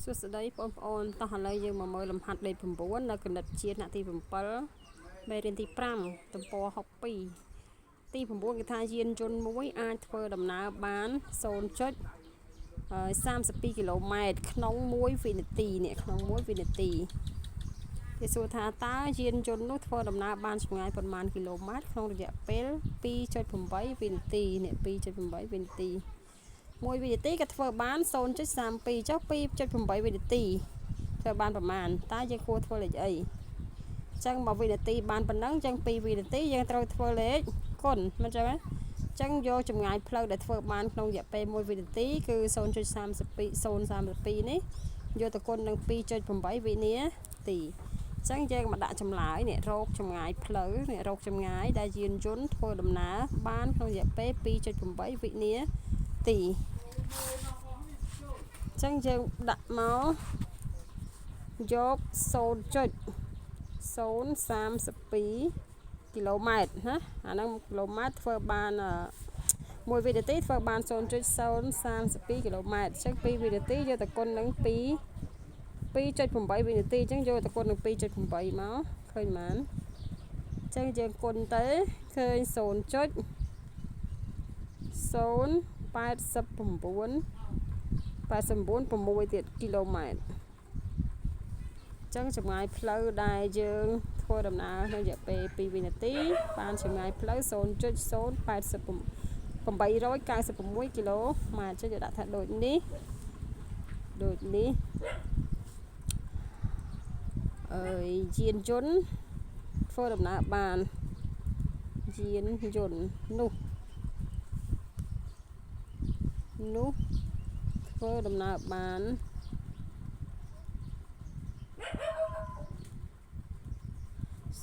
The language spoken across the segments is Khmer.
សួស្តីបងប្អូនតោះឥឡូវយើងមកមើលលំហាត់លេខ9នៅគណិតជាតិថ្នាក់ទី7មេរៀនទី5ទំព័រ62ទី9គេថាយានយន្តមួយអាចធ្វើដំណើរបាន0.32 គីឡូម៉ែត្រក្នុង1វិនាទីនេះក្នុង1វិនាទីគេសួរថាតើយានយន្តនោះធ្វើដំណើរបានចម្ងាយប៉ុន្មានគីឡូម៉ែត្រក្នុងរយៈពេល 2.8 វិនាទីនេះ 2.8 វិនាទី1វិនាទីក៏ធ្វើបាន 0.32 ចុះ 2.8 វិនាទីធ្វើបានប្រមាណតើយើងគួរធ្វើលេខអីអញ្ចឹង1វិនាទីបានប៉ុណ្ណឹងអញ្ចឹង2វិនាទីយើងត្រូវធ្វើលេខគុណមិនអញ្ចឹងណាអញ្ចឹងយកចម្ងាយផ្លូវដែលធ្វើបានក្នុងរយៈពេល1វិនាទីគឺ 0.32 នេះយកទៅគុណនឹង 2.8 វិនាទីអញ្ចឹងយើងមកដាក់ចម្លើយនេះរកចម្ងាយផ្លូវនេះរកចម្ងាយដែលយានយន្តធ្វើដំណើរបានក្នុងរយៈពេល 2.8 វិនាទីអញ្ចឹងយើងដាក់មកយក0.032 គីឡូម៉ែត្រណាអាហ្នឹងគីឡូម៉ែត្រធ្វើបាន1វិនាទីធ្វើបាន 0.032 គីឡូម៉ែត្រអញ្ចឹង2វិនាទីយកទៅគុណនឹង2.8 វិនាទីអញ្ចឹងយកទៅគុណនឹង 2.8 មកឃើញបានអញ្ចឹងយើងគុណទៅឃើញ 0.089 ទៀតគីឡូម៉ែត្រអញ្ចឹងចម្ងាយផ្លូវដែលយើងធ្វើដំណើរក្នុងរយៈពេល2វិនាទីបានចម្ងាយផ្លូវ 0.0896 គីឡូម៉ែត្រអញ្ចឹងយើងដាក់ថាដូចនេះយានយន្តធ្វើដំណើរបានយានយន្តនោះធ្វើដំណើរបាន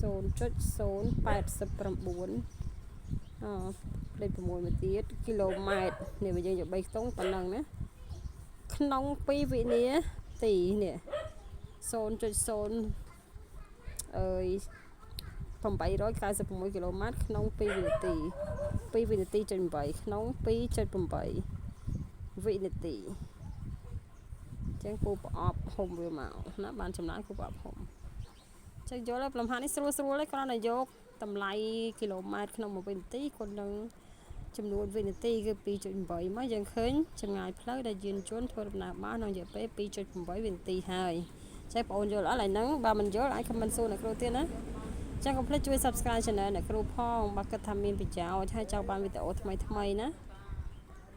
0.089លេខ6មួយទៀតគីឡូម៉ែត្រនេះយើងយក3ខ្ទង់ប៉ុណ្ណឹងណាក្នុង2វិនាទីនេះ 0.0896 គីឡូម៉ែត្រក្នុង2វិនាទី2វិនាទីចុច8ក្នុង 2.8 វិនាទីអញ្ចឹងគូប្រអប់ហុំវាមកណាបានចំណាយគូប្រអប់ហុំអញ្ចឹងយល់ហើយលំហាត់នេះស្រួលទេគ្រាន់តែយកតម្លៃគីឡូម៉ែត្រក្នុង1វិនាទីគុណនឹងចំនួនវិនាទីគឺ 2.8 មកយើងឃើញចម្ងាយផ្លូវដែលយានយន្តធ្វើដំណើរបានក្នុងរយៈពេល 2.8 វិនាទីហើយចែកបងប្អូនយល់អត់ឡើយហ្នឹងបើមិនយល់អាច comment សួរអ្នកគ្រូទៀតណាចឹងកុំភ្លេចជួយ subscribe channel អ្នកគ្រូផងបើគិតថាមានប្រយោជន៍ហើយចង់បានវីដេអូថ្មីៗណា